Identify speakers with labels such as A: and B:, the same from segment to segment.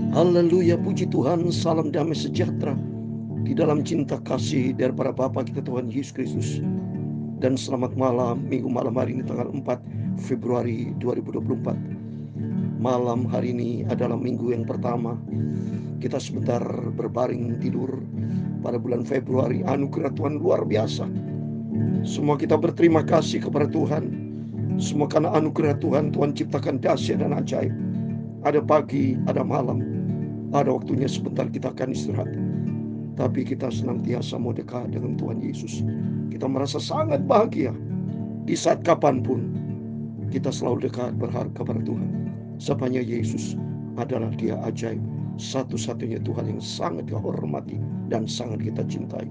A: Haleluya, puji Tuhan, salam damai sejahtera di dalam cinta kasih daripada Bapa kita Tuhan Yesus Kristus. Dan selamat malam, minggu malam hari ini tanggal 4 Februari 2024. Malam hari ini adalah minggu yang pertama kita sebentar berbaring tidur pada bulan Februari. Anugerah Tuhan luar biasa. Semua kita berterima kasih kepada Tuhan. Semua karena anugerah Tuhan, Tuhan ciptakan dahsyat dan ajaib. Ada pagi, ada malam, ada waktunya sebentar kita akan istirahat. Tapi kita senantiasa mau dekat dengan Tuhan Yesus. Kita merasa sangat bahagia di saat kapanpun kita selalu dekat berharap kepada Tuhan. Sebabnya Yesus adalah Dia ajaib, satu-satunya Tuhan yang sangat kita hormati dan sangat kita cintai.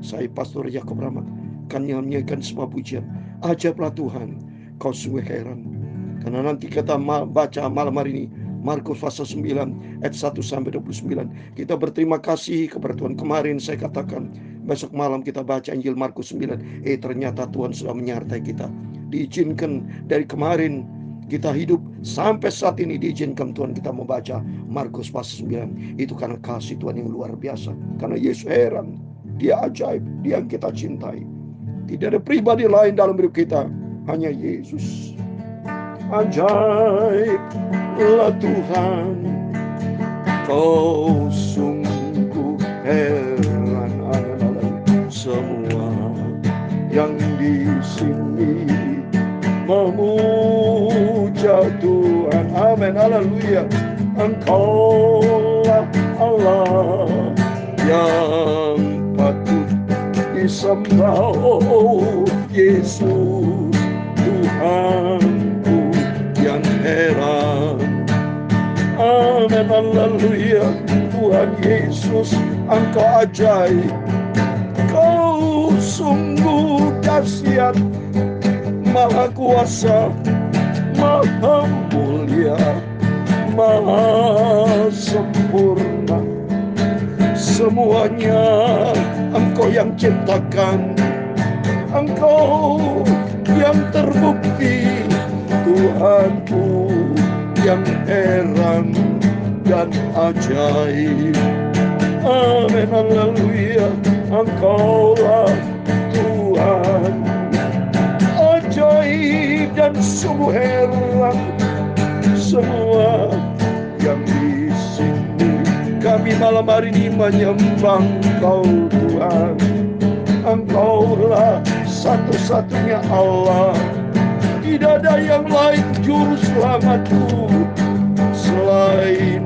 A: Saya Pastor Yakob Rahmat akan menyanyikan sebuah pujian. Ajaiblah Tuhan, Kau sungguh heran. Karena nanti kita baca malam hari ini Markus pasal 9 ayat 1 sampai 29. Kita berterima kasih kepada Tuhan. Kemarin saya katakan besok malam kita baca Injil Markus 9. Ternyata Tuhan sudah menyertai kita. Diizinkan dari kemarin kita hidup sampai saat ini, diizinkan Tuhan kita membaca Markus pasal 9. Itu karena kasih Tuhan yang luar biasa. Karena Yesus heran, Dia ajaib, Dia yang kita cintai. Tidak ada pribadi lain dalam hidup kita, hanya Yesus. Ajaiblah Tuhan, Kau sungguh heran. Semua yang di sini memuja Tuhan. Amin, haleluya. Engkaulah Allah yang patut disembah. Oh Yesus, Tuhanku yang heran. Amin, haleluya. Tuhan Yesus, Engkau ajaib, Kau sungguh dahsyat, Maha kuasa, Maha mulia, Maha sempurna. Semuanya Engkau yang ciptakan, Engkau yang terbukti, Tuhanku yang heran dan ajaib. Amin, haleluya. Engkaulah Tuhan, ajaib dan sungguh heran. Semua yang di sini, kami malam hari ini menyembah Engkau Tuhan. Engkaulah satu-satunya Allah. Tidak ada yang lain juru selamatku selain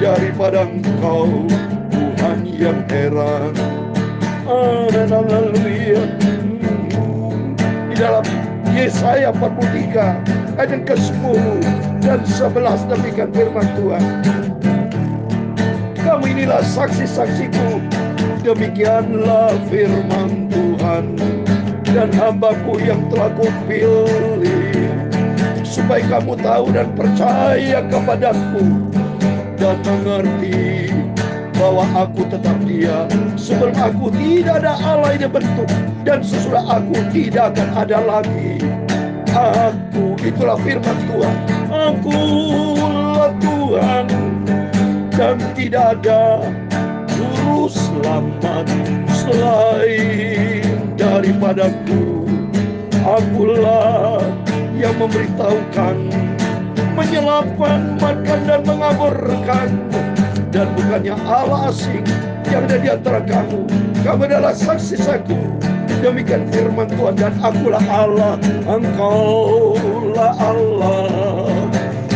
A: daripada Engkau, Tuhan yang heran. Amin, haleluya. Di dalam Yesaya 43 ayat yang ke-10 dan 11 demikian firman Tuhan. Kamu inilah saksi-saksiku, demikianlah firman Tuhan, dan hambaku yang telah kupilih, supaya kamu tahu dan percaya kepadaku, dan mengerti bahwa aku tetap Dia. Sebelum aku tidak ada Allah yang bentuk, dan sesudah aku tidak akan ada lagi. Aku, itulah firman Tuhan, akulah Tuhan, dan tidak ada juru selamat selain daripadaku. Akulah yang memberitahukan, menyelamatkan dan mengaburkan, dan bukannya Allah asing yang ada di antara kamu. Kamu adalah saksi-saksiku, demikian firman Tuhan, dan akulah Allah. Engkaulah Allah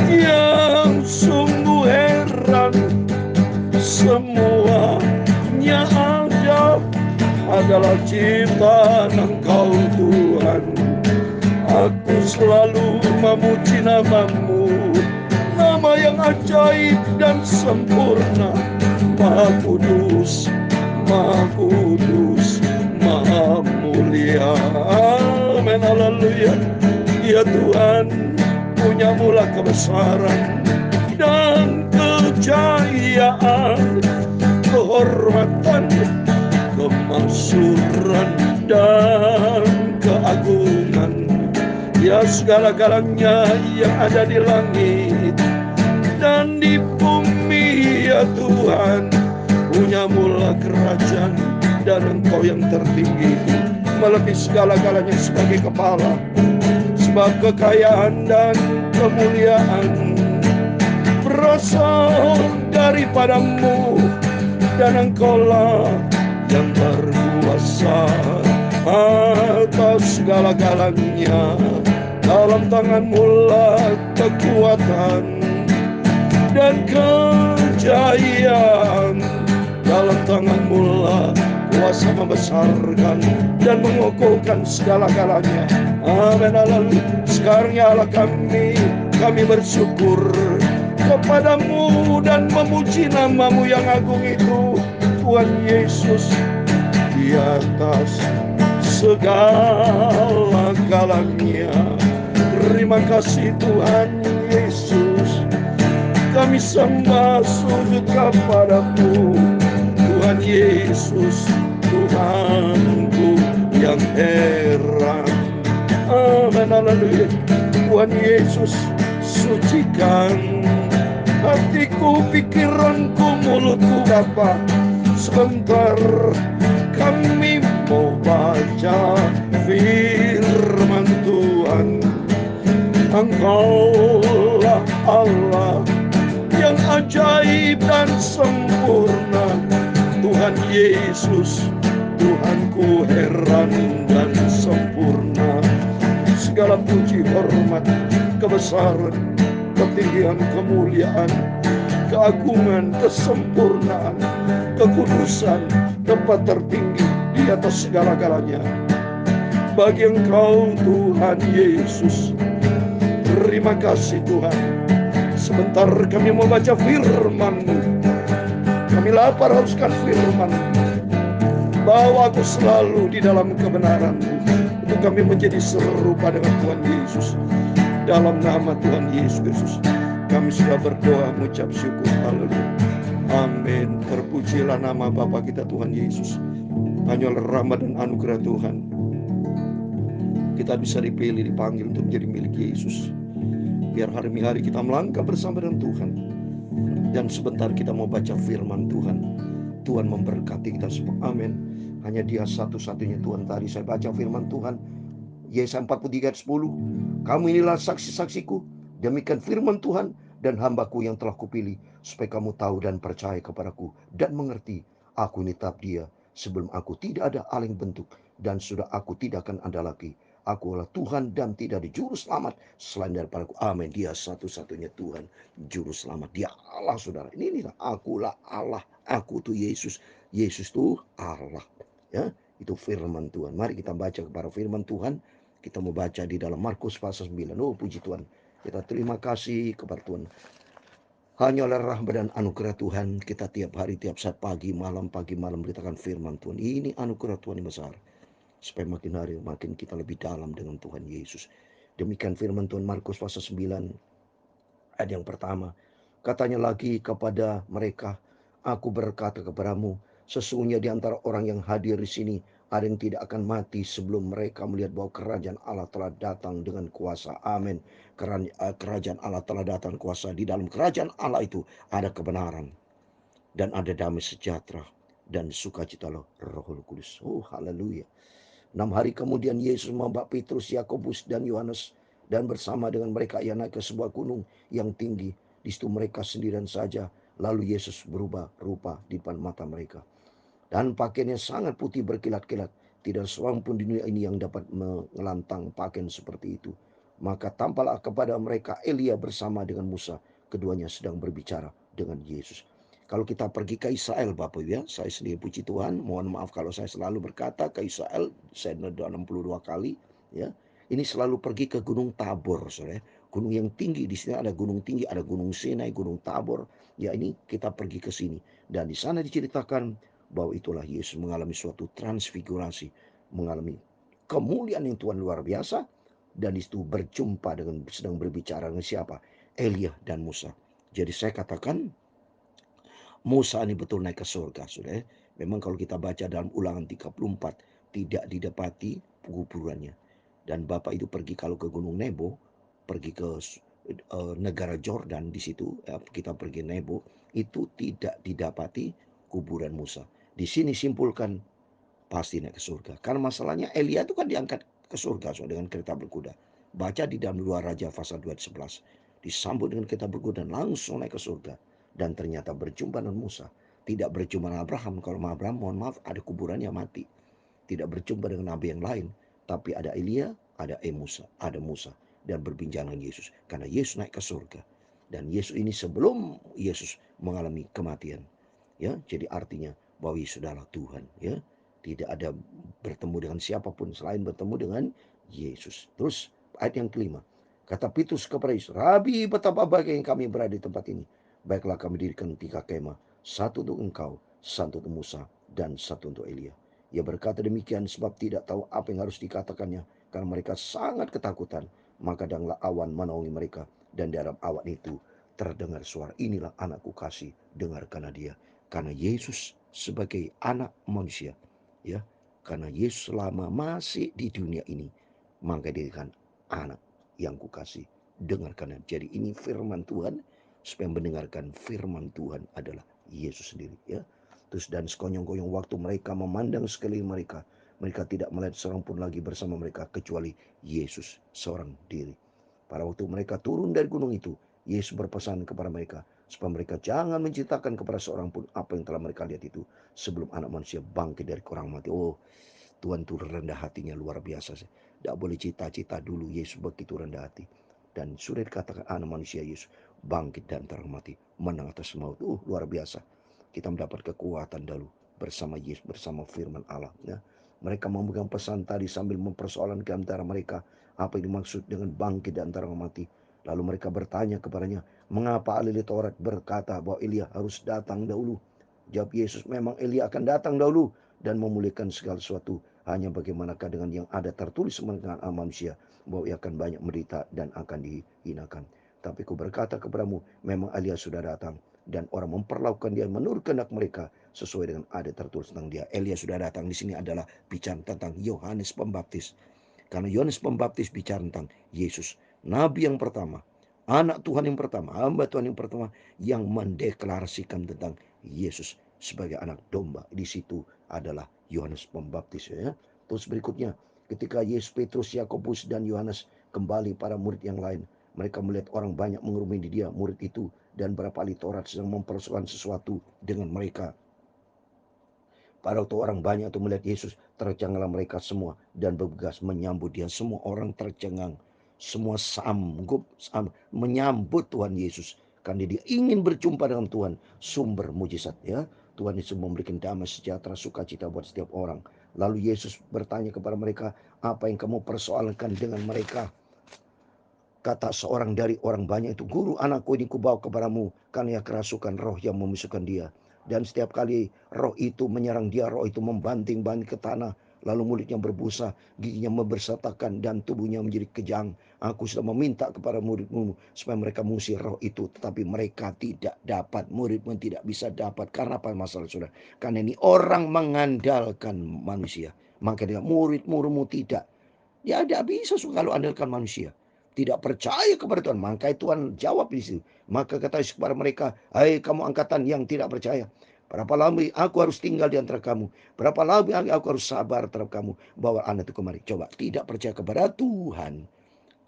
A: yang sungguh heran. Semuanya adalah ciptaan Engkau Tuhan. Aku selalu memuji nama-Mu, nama yang ajaib dan sempurna. Maha kudus, Maha kudus, Maha mulia. Amin, haleluya. Ya Tuhan, punya-Mu kebesaran dan kejayaan, kehormatan, kemaksuran dan keagungan. Ya segala-galanya yang ada di langit dan di bumi Tuhan, punya mula kerajaan, dan Engkau yang tertinggi melebihi segala-galanya sebagai kepala. Sebab kekayaan dan kemuliaan berasal daripadamu, dan Engkaulah yang berkuasa atas segala-galanya. Dalam tangan-Mu lah kekuatan dan kejayaan, dalam tangan-Mu lah kuasa membesarkan dan mengukuhkan segala-galanya. Amin. Haleluya. Sekarang ya Allah kami bersyukur kepadamu dan memuji nama-Mu yang agung itu, Tuhan Yesus, di atas segala-galanya. Terima kasih Tuhan Yesus, kami sembah sujud kepadamu, Tuhan Yesus, Tuhanku yang heran. Amin. Haleluya. Tuhan Yesus, sucikan hatiku, pikiranku, mulutku Bapa. Sebentar kami mau baca firman Tuhan. Engkaulah Allah yang ajaib dan sempurna, Tuhan Yesus, Tuhanku heran dan sempurna. Segala puji, hormat, kebesaran, ketinggian, kemuliaan, keagungan, kesempurnaan, kekudusan, tempat tertinggi di atas segala-galanya bagi Engkau Tuhan Yesus. Terima kasih Tuhan. Sebentar kami membaca firman-Mu. Kami lapar hauskan firman-Mu. Bawa aku selalu di dalam kebenaran-Mu, untuk kami menjadi serupa dengan Tuhan Yesus. Dalam nama Tuhan Yesus Kristus kami sudah berdoa mengucap syukur. Haleluya. Amin. Terpujilah nama Bapa kita Tuhan Yesus. Hanya oleh rahmat dan anugerah Tuhan kita bisa dipilih, dipanggil untuk menjadi milik Yesus. Biar hari-hari kita melangkah bersama dengan Tuhan. Dan sebentar kita mau baca firman Tuhan. Tuhan memberkati kita semua. Amin. Hanya Dia satu-satunya Tuhan. Tadi saya baca firman Tuhan, Yesaya 43 ayat 10. Kamu inilah saksi-saksiku, demikian firman Tuhan, dan hambaku yang telah kupilih, supaya kamu tahu dan percaya kepadaku, dan mengerti, aku ini tetap Dia. Sebelum aku tidak ada aling bentuk, dan sudah aku tidak akan ada lagi. Aku adalah Tuhan dan tidak ada juru selamat selain daripadaku. Amin. Dia satu-satunya Tuhan, juru selamat. Dia Allah, saudara. Inilah akulah Allah. Aku tuh Yesus. Yesus tuh Allah. Ya, itu firman Tuhan. Mari kita baca kepada firman Tuhan. Kita mau baca di dalam Markus pasal 9. Oh, puji Tuhan. Kita terima kasih kepada Tuhan. Hanya oleh rahmat dan anugerah Tuhan kita tiap hari, tiap saat, pagi malam beritakan firman Tuhan. Ini anugerah Tuhan yang besar. Supaya makin hari makin kita lebih dalam dengan Tuhan Yesus. Demikian firman Tuhan Markus pasal 9 ayat yang pertama. Katanya lagi kepada mereka, aku berkata kepadamu, sesungguhnya di antara orang yang hadir di sini ada yang tidak akan mati sebelum mereka melihat bahwa kerajaan Allah telah datang dengan kuasa. Amin. Kerajaan Allah telah datang kuasa. Di dalam kerajaan Allah itu ada kebenaran dan ada damai sejahtera dan sukacita Roh Kudus. Oh, haleluya. 6 hari kemudian Yesus membawa Petrus, Yakobus dan Yohanes, dan bersama dengan mereka ia naik ke sebuah gunung yang tinggi. Di situ mereka sendirian saja. Lalu Yesus berubah rupa di depan mata mereka. Dan pakaiannya sangat putih berkilat-kilat. Tidak seorang pun di dunia ini yang dapat mengelantang pakaian seperti itu. Maka tampaklah kepada mereka Elia bersama dengan Musa. Keduanya sedang berbicara dengan Yesus. Kalau kita pergi ke Israel, Bapak ya, saya sendiri puji Tuhan, mohon maaf kalau saya selalu berkata ke Israel, saya sudah 62 kali, ya. Ini selalu pergi ke Gunung Tabor, saudara. Gunung yang tinggi, di sini ada gunung tinggi, ada Gunung Sinai, Gunung Tabor. Ya, ini kita pergi ke sini. Dan di sana diceritakan bahwa itulah Yesus mengalami suatu transfigurasi, mengalami kemuliaan yang Tuhan luar biasa. Dan di situ berjumpa dengan, sedang berbicara dengan siapa? Elia dan Musa. Jadi saya katakan, Musa ini betul naik ke surga, saudara. Memang kalau kita baca dalam Ulangan 34, tidak didapati kuburannya. Dan Bapak itu pergi kalau ke Gunung Nebo, pergi ke negara Jordan di situ, kita pergi Nebo, itu tidak didapati kuburan Musa. Di sini simpulkan pasti naik ke surga. Karena masalahnya Elia itu kan diangkat ke surga dengan kereta berkuda. Baca di dalam 2 Raja pasal 2 ayat 11. Disambut dengan kereta berkuda dan langsung naik ke surga. Dan ternyata berjumpa dengan Musa. Tidak berjumpa dengan Abraham. Kalau Abraham, mohon maaf, ada kuburannya mati. Tidak berjumpa dengan nabi yang lain. Tapi ada Elia, ada Musa. Dan berbincang dengan Yesus. Karena Yesus naik ke surga. Dan Yesus ini sebelum Yesus mengalami kematian. Ya, jadi artinya bahwa Yesus adalah Tuhan. Ya, tidak ada bertemu dengan siapapun selain bertemu dengan Yesus. Terus ayat yang kelima. Kata Petrus kepada Yesus, Rabi, betapa baik yang kami berada di tempat ini. Baiklah kami dirikan 3 kemah. Satu untuk engkau, satu untuk Musa, dan satu untuk Elia. Ia berkata demikian sebab tidak tahu apa yang harus dikatakannya. Karena mereka sangat ketakutan. Maka datanglah awan menaungi mereka. Dan di dalam awan itu terdengar suara, inilah anakku kasih, dengarkanlah dia. Karena Yesus sebagai anak manusia, ya, karena Yesus selama masih di dunia ini, maka dia kan anak yang kukasih, dengarkan. Jadi ini firman Tuhan, supaya mendengarkan firman Tuhan adalah Yesus sendiri, ya. Terus dan sekonyong-konyong waktu mereka memandang sekeliling mereka, mereka tidak melihat seorang pun lagi bersama mereka kecuali Yesus seorang diri. Pada waktu mereka turun dari gunung itu, Yesus berpesan kepada mereka supaya mereka jangan menceritakan kepada seorang pun apa yang telah mereka lihat itu sebelum anak manusia bangkit dari orang mati. Oh, Tuhan itu rendah hatinya luar biasa. Tidak boleh cita-cita dulu. Yesus begitu rendah hati. Dan sudah dikatakan anak manusia Yesus bangkit dan orang mati, menang atas maut. Luar biasa. Kita mendapat kekuatan dahulu bersama Yesus, bersama firman Allah. Ya. Mereka memegang pesan tadi sambil mempersoalkan ke antara mereka apa yang dimaksud dengan bangkit dan orang mati. Lalu mereka bertanya kepadanya, mengapa ahli Taurat berkata bahwa Elia harus datang dahulu? Jawab Yesus, memang Elia akan datang dahulu dan memulihkan segala sesuatu. Hanya bagaimanakah dengan yang ada tertulis mengenai manusia, bahwa ia akan banyak menderita dan akan dihinakan. Tapi ku berkata kepadamu, memang Elia sudah datang dan orang memperlakukan dia menurut kehendak mereka sesuai dengan ada tertulis tentang dia. Elia sudah datang. Di sini adalah bicara tentang Yohanes Pembaptis. Karena Yohanes Pembaptis bicara tentang Yesus, nabi yang pertama, anak Tuhan yang pertama, hamba Tuhan yang pertama yang mendeklarasikan tentang Yesus sebagai anak domba. Di situ adalah Yohanes Pembaptis, ya. Terus berikutnya, ketika Yesus, Petrus, Yakobus dan Yohanes kembali para murid yang lain, mereka melihat orang banyak mengerumuni dia, murid itu, dan berapa ahli Taurat sedang mempersoalkan sesuatu dengan mereka. Pada waktu orang banyak itu melihat Yesus, tercenganglah mereka semua dan bergegas menyambut dia. Semua orang tercengang, semua sanggup menyambut Tuhan Yesus karena dia ingin berjumpa dengan Tuhan, sumber mujizat, ya. Tuhan Yesus memberikan damai sejahtera, sukacita buat setiap orang. Lalu Yesus bertanya kepada mereka, apa yang kamu persoalkan dengan mereka? Kata seorang dari orang banyak itu, Guru, anakku ini kubawa kepadamu karena ia kerasukan roh yang memusuhkan dia. Dan setiap kali roh itu menyerang dia, roh itu membanting-banting ke tanah. Lalu mulutnya berbusa, giginya membersatakan, dan tubuhnya menjadi kejang. Aku sudah meminta kepada murid-mu supaya mereka mengusir roh itu. Tetapi mereka tidak dapat. Murid-mu tidak bisa dapat. Karena apa masalah, saudara? Karena ini orang mengandalkan manusia. Maka dia murid-muridmu tidak. Ya tidak bisa kalau andalkan manusia. Tidak percaya kepada Tuhan. Maka Tuhan jawab di situ. Maka kata Yesus kepada mereka, hai kamu angkatan yang tidak percaya. Berapa lama aku harus tinggal di antara kamu? Berapa lama aku harus sabar terhadap kamu? Bawa anak itu kemari. Coba, tidak percaya kepada Tuhan.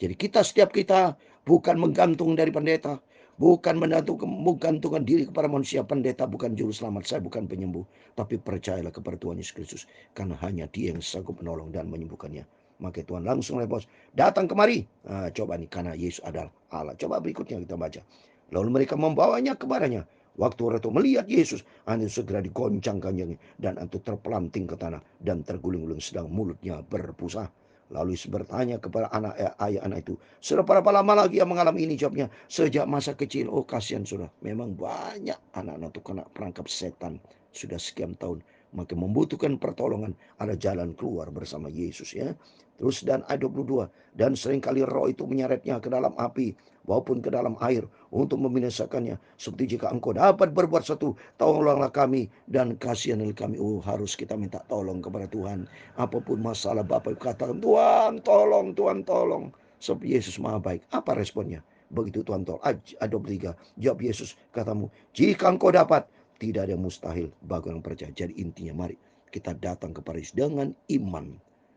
A: Jadi setiap kita bukan menggantung dari pendeta. Bukan menggantungkan diri kepada manusia. Pendeta bukan juru selamat. Saya bukan penyembuh. Tapi percayalah kepada Tuhan Yesus Kristus. Karena hanya dia yang sanggup menolong dan menyembuhkannya. Maka Tuhan langsung bos, datang kemari. Nah, coba nih, karena Yesus adalah Allah. Coba berikutnya kita baca. Lalu mereka membawanya kepadanya. Waktu orang itu melihat Yesus, hanya segera digoncang-goncangnya dan itu terpelanting ke tanah dan terguling-guling sedang mulutnya berbusa. Lalu Yesus bertanya kepada ayah anak itu, sudah berapa lama lagi yang mengalami ini? Jawabnya, sejak masa kecil. Oh kasihan sudah, memang banyak anak-anak itu kena perangkap setan sudah sekian tahun. Maka membutuhkan pertolongan, ada jalan keluar bersama Yesus, ya. Terus dan ayat 22, dan seringkali roh itu menyeretnya ke dalam api maupun ke dalam air untuk membinasakannya. Seperti jika engkau dapat berbuat satu, tolonglah kami dan kasihanlah kami. Oh, harus kita minta tolong kepada Tuhan. Apapun masalah, Bapak katakan, Tuhan tolong, Tuhan tolong. Sebab Yesus maha baik. Apa responnya? Begitu Tuhan tolong. Ayat 23, jawab Yesus, katamu, jika engkau dapat, tidak ada yang mustahil bagi orang percaya. Jadi intinya mari kita datang kepada Yesus dengan iman,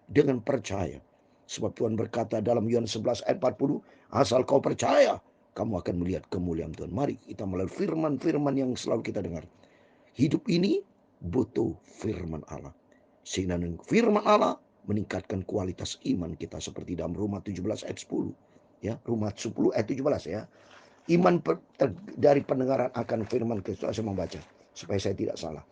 A: dengan percaya. Sebab Tuhan berkata dalam Yohanes 11 ayat 40, asal kau percaya, kamu akan melihat kemuliaan Tuhan. Mari kita melalui firman-firman yang selalu kita dengar. Hidup ini butuh firman Allah. Sehingga firman Allah meningkatkan kualitas iman kita seperti dalam Roma 17 ayat 10. Ya, Roma 10 ayat 17 ya. Iman dari pendengaran akan firman Kristus. Saya membaca supaya saya tidak salah.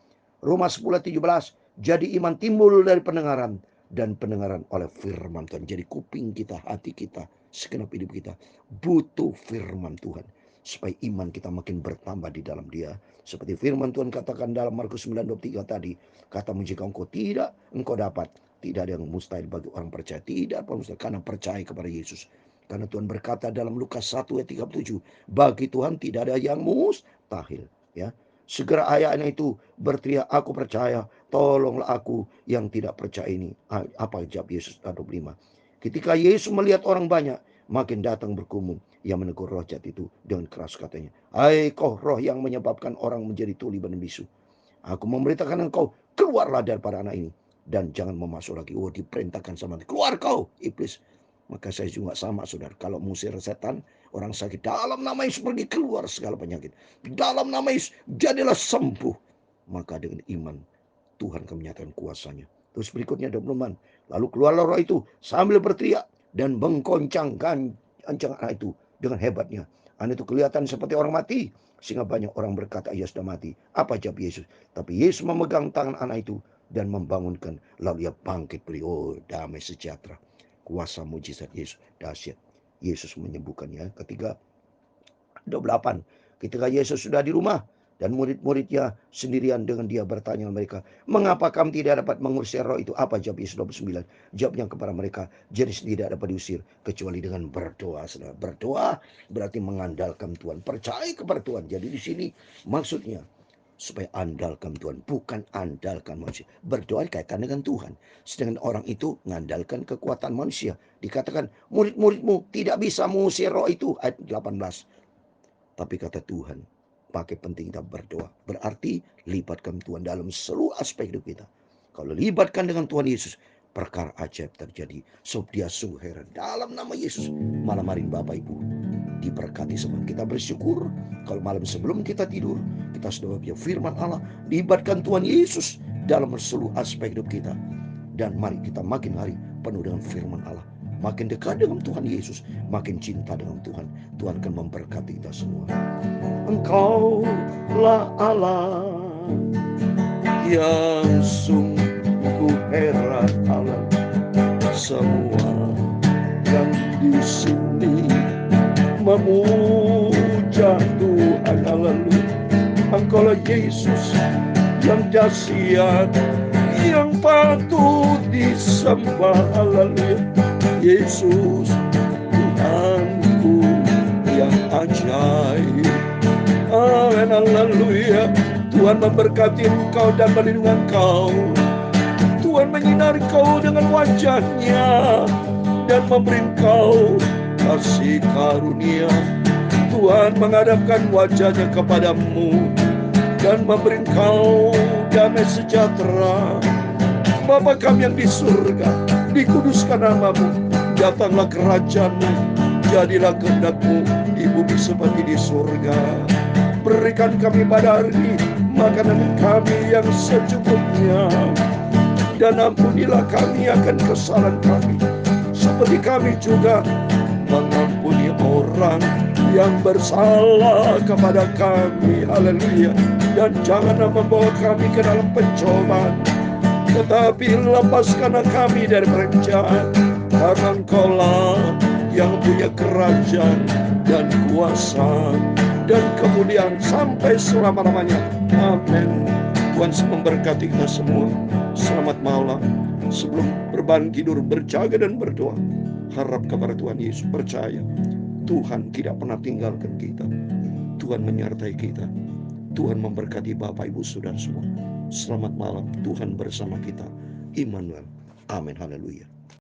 A: Roma 10 ayat 17. Jadi iman timbul dari pendengaran, dan pendengaran oleh firman Tuhan. Jadi kuping kita, hati kita, segenap hidup kita butuh firman Tuhan, supaya iman kita makin bertambah di dalam Dia. Seperti firman Tuhan katakan dalam Markus 9:23 tadi, katamu jika engkau dapat, tidak ada yang mustahil bagi orang percaya. Tidak apa mustahil, karena percaya kepada Yesus. Karena Tuhan berkata dalam Lukas 1 ayat 37, bagi Tuhan tidak ada yang mustahil. Ya, segera ayahnya itu berteriak, aku percaya, tolonglah aku yang tidak percaya ini. Apa jawab Yesus? 25. Ketika Yesus melihat orang banyak, makin datang berkerumun. Ia menegur roh jahat itu dengan keras katanya, hai kau roh yang menyebabkan orang menjadi tuli dan bisu, aku memberitakan engkau, keluarlah daripada anak ini, dan jangan memasuk lagi. Oh, diperintahkan sama dia, keluar kau iblis. Maka saya juga sama saudara, kalau mengusir setan, orang sakit, dalam nama Yesus pergi keluar segala penyakit. Dalam nama Yesus jadilah sembuh. Maka dengan iman Tuhan akan menyatakan kuasanya. Terus berikutnya 20. Lalu keluarlah roh itu sambil berteriak dan menggoncangkan anak itu dengan hebatnya. Anak itu kelihatan seperti orang mati, sehingga banyak orang berkata ia sudah mati. Apa jawab Yesus? Tapi Yesus memegang tangan anak itu dan membangunkan. Lalu ia bangkit beri, oh damai sejahtera. Kuasa mujizat Yesus dahsyat. Yesus menyembuhkannya. Ketiga 28. Ketika Yesus sudah di rumah dan murid-muridnya sendirian dengan dia, bertanya mereka, mengapa kami tidak dapat mengusir roh itu? Apa jawab Yesus? 29. Jawabnya kepada mereka, jadi tidak dapat diusir kecuali dengan berdoa. Saudara, berdoa berarti mengandalkan Tuhan, percaya kepada Tuhan. Jadi di sini maksudnya supaya andalkan Tuhan, bukan andalkan manusia. Berdoa dikaitkan dengan Tuhan. Sedangkan orang itu mengandalkan kekuatan manusia. Dikatakan murid-muridmu tidak bisa mengusir roh itu, ayat 18. Tapi kata Tuhan, pakai penting kita berdoa. Berarti libatkan Tuhan dalam seluruh aspek hidup kita. Kalau libatkan dengan Tuhan Yesus, perkara ajaib terjadi. Sebab dia sungguh heran. Dalam nama Yesus, malam hari Bapak Ibu diberkati semua. Kita bersyukur kalau malam sebelum kita tidur, kita sudah baca firman Allah, libatkan Tuhan Yesus dalam seluruh aspek hidup kita. Dan mari kita makin hari penuh dengan firman Allah. Makin dekat dengan Tuhan Yesus, makin cinta dengan Tuhan. Tuhan akan memberkati kita semua. Engkaulah Allah yang sungguh heran Allah. Semua yang di sini memuja Tuhan. Haleluya. Engkaulah Yesus yang dahsyat, yang patut disembah. Haleluya. Yesus Tuhanku yang ajaib. Amin, haleluya. Tuhan memberkati engkau dan melindungi engkau. Tuhan menyinari engkau dengan wajahnya dan memberi engkau kasih karunia. Tuhan menghadapkan wajahnya kepadamu dan memberi engkau damai sejahtera. Bapa kami yang di surga, dikuduskan namamu. Datanglah kerajaanmu, jadilah kehendakmu di bumi seperti di surga. Berikan kami pada hari ini makanan kami yang secukupnya, dan ampunilah kami akan kesalahan kami, seperti kami juga mengampuni orang yang bersalah kepada kami. Haleluya. Dan janganlah membawa kami ke dalam pencobaan, tetapi lepaskanlah kami dari perencanaan. Karena Engkaulah yang punya kerajaan dan kuasa dan kemuliaan sampai selama-lamanya. Amin. Tuhan memberkati kita semua. Selamat malam. Sebelum berbaring tidur, berjaga dan berdoa. Harap kepada Tuhan Yesus, percaya Tuhan tidak pernah tinggalkan kita. Tuhan menyertai kita. Tuhan memberkati Bapak Ibu Saudara semua. Selamat malam. Tuhan bersama kita. Immanuel. Amin. Haleluya.